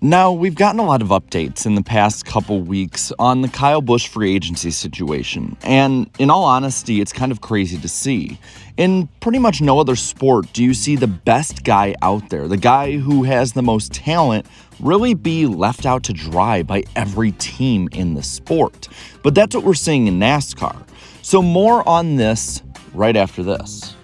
Now, we've gotten a lot of updates in the past couple weeks on the Kyle Busch free agency situation, and in all honesty, it's kind of crazy to see. In pretty much no other sport do you see the best guy out there, the guy who has the most talent, really be left out to dry by every team in the sport. But that's what we're seeing in NASCAR. So more on this right after this.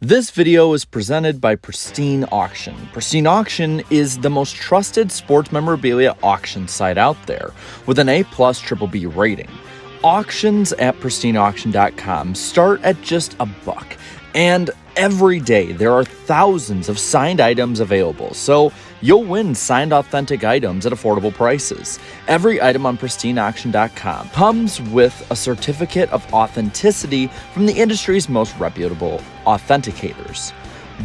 This video is presented by Pristine Auction. Pristine Auction is the most trusted sports memorabilia auction site out there with an A+ BBB rating. Auctions at pristineauction.com start at just $1, and every day there are thousands of signed items available, so you'll win signed authentic items at affordable prices. Every item on pristineauction.com comes with a certificate of authenticity from the industry's most reputable authenticators.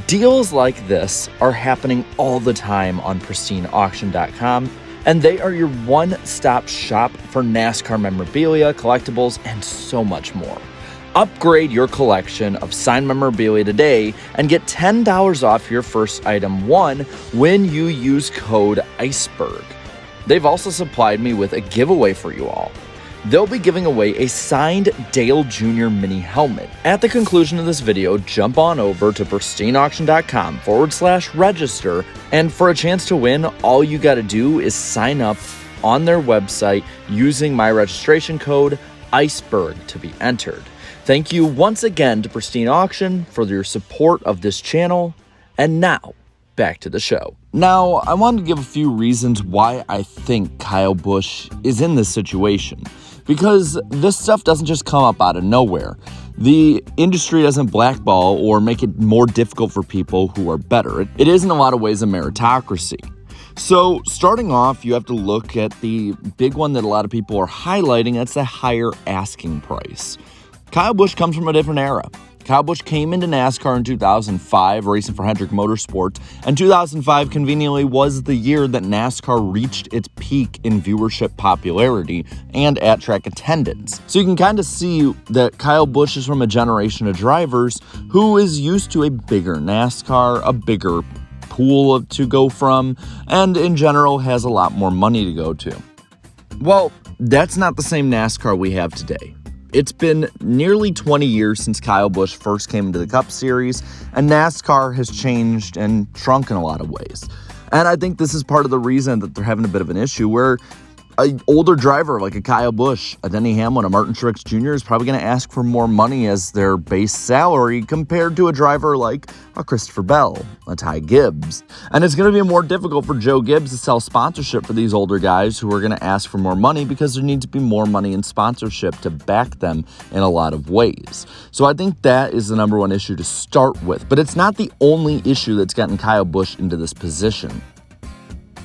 Deals like this are happening all the time on pristineauction.com, and they are your one-stop shop for NASCAR memorabilia, collectibles, and so much more. Upgrade your collection of signed memorabilia today and get $10 off your first item when you use code Iceberg. They've also supplied me with a giveaway for you all. They'll be giving away a signed Dale Jr. mini helmet. At the conclusion of this video, jump on over to pristineauction.com/register, and for a chance to win, all you gotta do is sign up on their website using my registration code Iceberg to be entered. Thank you once again to Pristine Auction for your support of this channel, and now, back to the show. Now, I wanted to give a few reasons why I think Kyle Busch is in this situation, because this stuff doesn't just come up out of nowhere. The industry doesn't blackball or make it more difficult for people who are better. It is in a lot of ways a meritocracy. So starting off, you have to look at the big one that a lot of people are highlighting. That's the higher asking price. Kyle Busch comes from a different era. Kyle Busch came into NASCAR in 2005, racing for Hendrick Motorsports, and 2005 conveniently was the year that NASCAR reached its peak in viewership popularity and at-track attendance. So you can kind of see that Kyle Busch is from a generation of drivers who is used to a bigger NASCAR, a bigger pool to go from, and in general has a lot more money to go to. Well, that's not the same NASCAR we have today. It's been nearly 20 years since Kyle Busch first came into the Cup Series, and NASCAR has changed and shrunk in a lot of ways. And I think this is part of the reason that they're having a bit of an issue where an older driver like a Kyle Busch, a Denny Hamlin, a Martin Truex Jr. is probably going to ask for more money as their base salary compared to a driver like a Christopher Bell, a Ty Gibbs. And it's going to be more difficult for Joe Gibbs to sell sponsorship for these older guys who are going to ask for more money because there needs to be more money in sponsorship to back them in a lot of ways. So I think that is the number one issue to start with, but it's not the only issue that's gotten Kyle Busch into this position.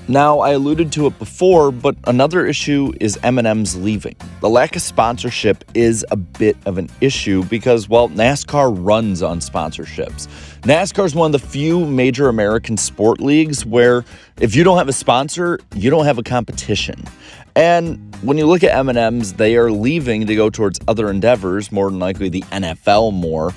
Now, I alluded to it before, but another issue is M&M's leaving. The lack of sponsorship is a bit of an issue because, well, NASCAR runs on sponsorships. NASCAR is one of the few major American sport leagues where if you don't have a sponsor, you don't have a competition. And when you look at M&M's, they are leaving to go towards other endeavors, more than likely the NFL more.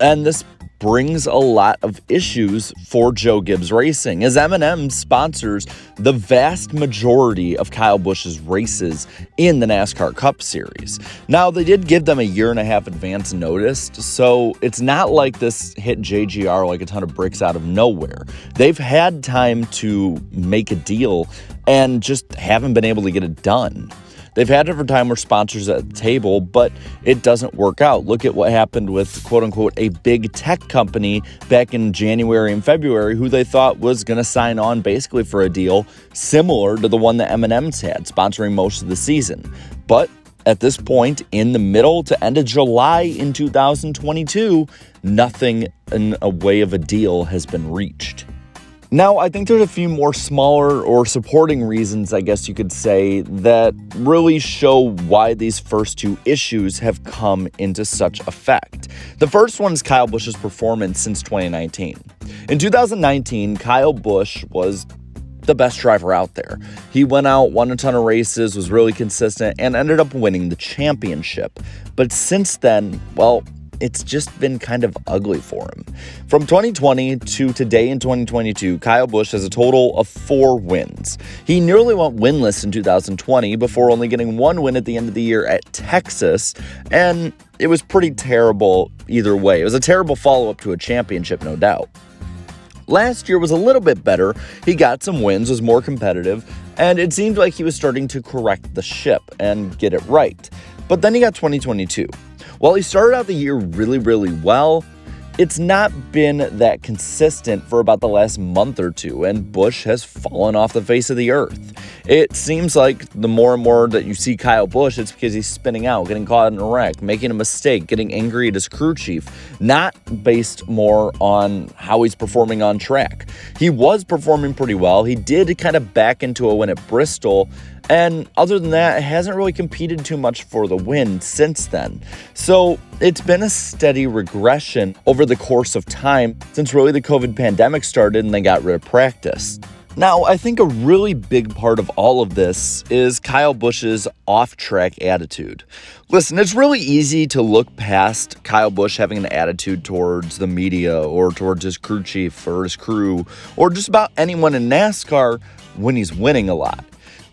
And this brings a lot of issues for Joe Gibbs Racing, as M&M sponsors the vast majority of Kyle Busch's races in the NASCAR Cup Series. Now, they did give them a year and a half advance notice, so it's not like this hit JGR like a ton of bricks out of nowhere. They've had time to make a deal and just haven't been able to get it done. They've had different time where sponsors at the table, but it doesn't work out. Look at what happened with, quote-unquote, a big tech company back in January and February who they thought was going to sign on basically for a deal similar to the one that M&M's had, sponsoring most of the season. But at this point, in the middle to end of July in 2022, nothing in a way of a deal has been reached. Now, I think there's a few more smaller or supporting reasons, I guess you could say, that really show why these first two issues have come into such effect. The first one is Kyle Busch's performance since 2019. In 2019, Kyle Busch was the best driver out there. He went out, won a ton of races, was really consistent, and ended up winning the championship. But since then, well, it's just been kind of ugly for him. From 2020 to today in 2022, Kyle Busch has a total of 4 wins. He nearly went winless in 2020 before only getting 1 win at the end of the year at Texas, and it was pretty terrible either way. It was a terrible follow-up to a championship, no doubt. Last year was a little bit better. He got some wins, was more competitive, and it seemed like he was starting to correct the ship and get it right. But then he got 2022. While he started out the year really, really well, it's not been that consistent for about the last month or two, and Busch has fallen off the face of the earth. It seems like the more and more that you see Kyle Busch, it's because he's spinning out, getting caught in a wreck, making a mistake, getting angry at his crew chief, not based more on how he's performing on track. He was performing pretty well. He did kind of back into a win at Bristol, and other than that, hasn't really competed too much for the win since then. So it's been a steady regression over the course of time since really the COVID pandemic started and they got rid of practice. Now, I think a really big part of all of this is Kyle Busch's off-track attitude. Listen, it's really easy to look past Kyle Busch having an attitude towards the media or towards his crew chief or his crew or just about anyone in NASCAR when he's winning a lot.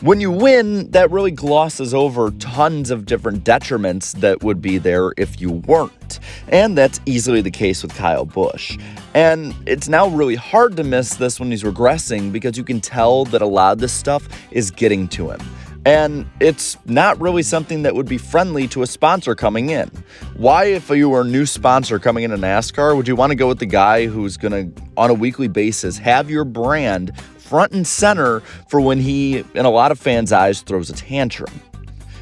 When you win, that really glosses over tons of different detriments that would be there if you weren't. And that's easily the case with Kyle Busch. And it's now really hard to miss this when he's regressing because you can tell that a lot of this stuff is getting to him. And it's not really something that would be friendly to a sponsor coming in. Why, if you were a new sponsor coming into NASCAR, would you want to go with the guy who's going to, on a weekly basis, have your brand front and center for when he, in a lot of fans' eyes, throws a tantrum?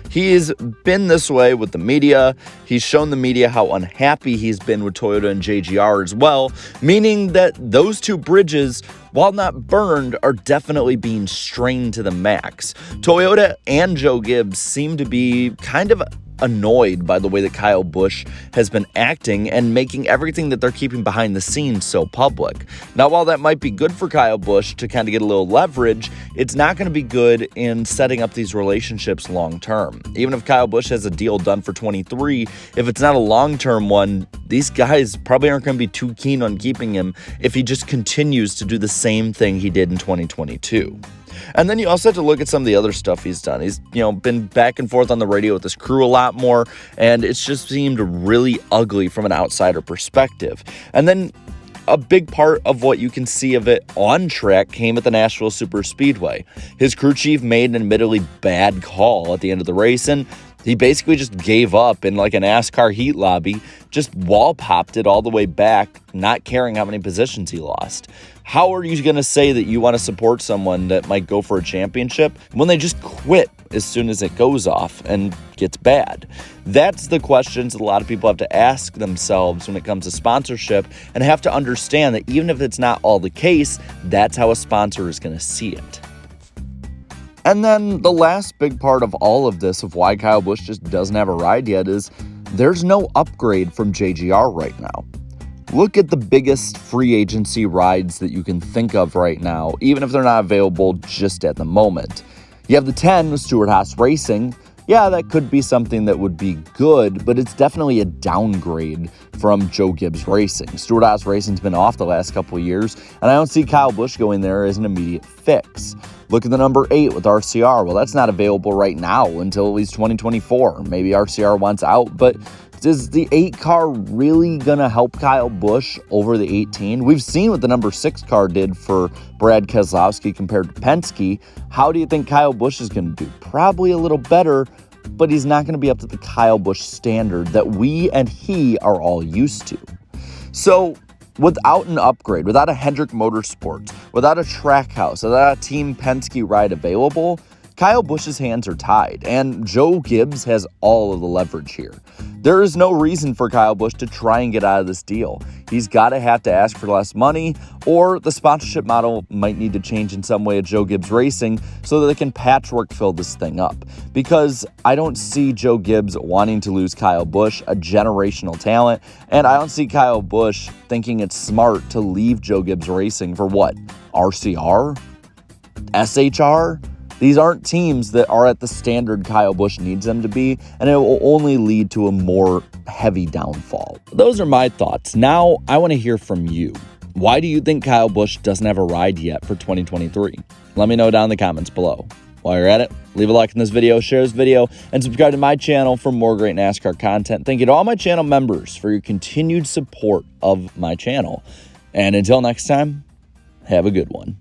He's been this way with the media. He's shown the media how unhappy he's been with Toyota and JGR as well, meaning that those two bridges, while not burned, are definitely being strained to the max. Toyota and Joe Gibbs seem to be kind of annoyed by the way that Kyle Busch has been acting and making everything that they're keeping behind the scenes so public. Now, while that might be good for Kyle Busch to kind of get a little leverage, it's not going to be good in setting up these relationships long term. Even if Kyle Busch has a deal done for 23, if it's not a long-term one, these guys probably aren't going to be too keen on keeping him if he just continues to do the same thing he did in 2022. And then you also have to look at some of the other stuff he's done. He's, been back and forth on the radio with his crew a lot more, and it's just seemed really ugly from an outsider perspective. And then a big part of what you can see of it on track came at the Nashville Superspeedway. His crew chief made an admittedly bad call at the end of the race, and he basically just gave up in like a NASCAR heat lobby, just wall popped it all the way back, not caring how many positions he lost. How are you going to say that you want to support someone that might go for a championship when they just quit as soon as it goes off and gets bad? That's the questions that a lot of people have to ask themselves when it comes to sponsorship, and have to understand that even if it's not all the case, that's how a sponsor is going to see it. And then the last big part of all of this, of why Kyle Busch just doesn't have a ride yet, is there's no upgrade from JGR right now. Look at the biggest free agency rides that you can think of right now, even if they're not available just at the moment. You have the 10 with Stewart-Haas Racing. Yeah, that could be something that would be good, but it's definitely a downgrade from Joe Gibbs Racing. Stewart-Haas Racing's been off the last couple of years, and I don't see Kyle Busch going there as an immediate fix. Look at the number 8 with RCR. Well, that's not available right now until at least 2024. Maybe RCR wants out, but is the 8 car really going to help Kyle Busch over the 18? We've seen what the number 6 car did for Brad Keselowski compared to Penske. How do you think Kyle Busch is going to do? Probably a little better, but he's not going to be up to the Kyle Busch standard that we and he are all used to. So without an upgrade, without a Hendrick Motorsports, without a Trackhouse, without a Team Penske ride available, Kyle Busch's hands are tied, and Joe Gibbs has all of the leverage here. There is no reason for Kyle Busch to try and get out of this deal. He's got to have to ask for less money, or the sponsorship model might need to change in some way at Joe Gibbs Racing so that they can patchwork fill this thing up. Because I don't see Joe Gibbs wanting to lose Kyle Busch, a generational talent, and I don't see Kyle Busch thinking it's smart to leave Joe Gibbs Racing for what? RCR? SHR? These aren't teams that are at the standard Kyle Busch needs them to be, and it will only lead to a more heavy downfall. Those are my thoughts. Now, I want to hear from you. Why do you think Kyle Busch doesn't have a ride yet for 2023? Let me know down in the comments below. While you're at it, leave a like on this video, share this video, and subscribe to my channel for more great NASCAR content. Thank you to all my channel members for your continued support of my channel. And until next time, have a good one.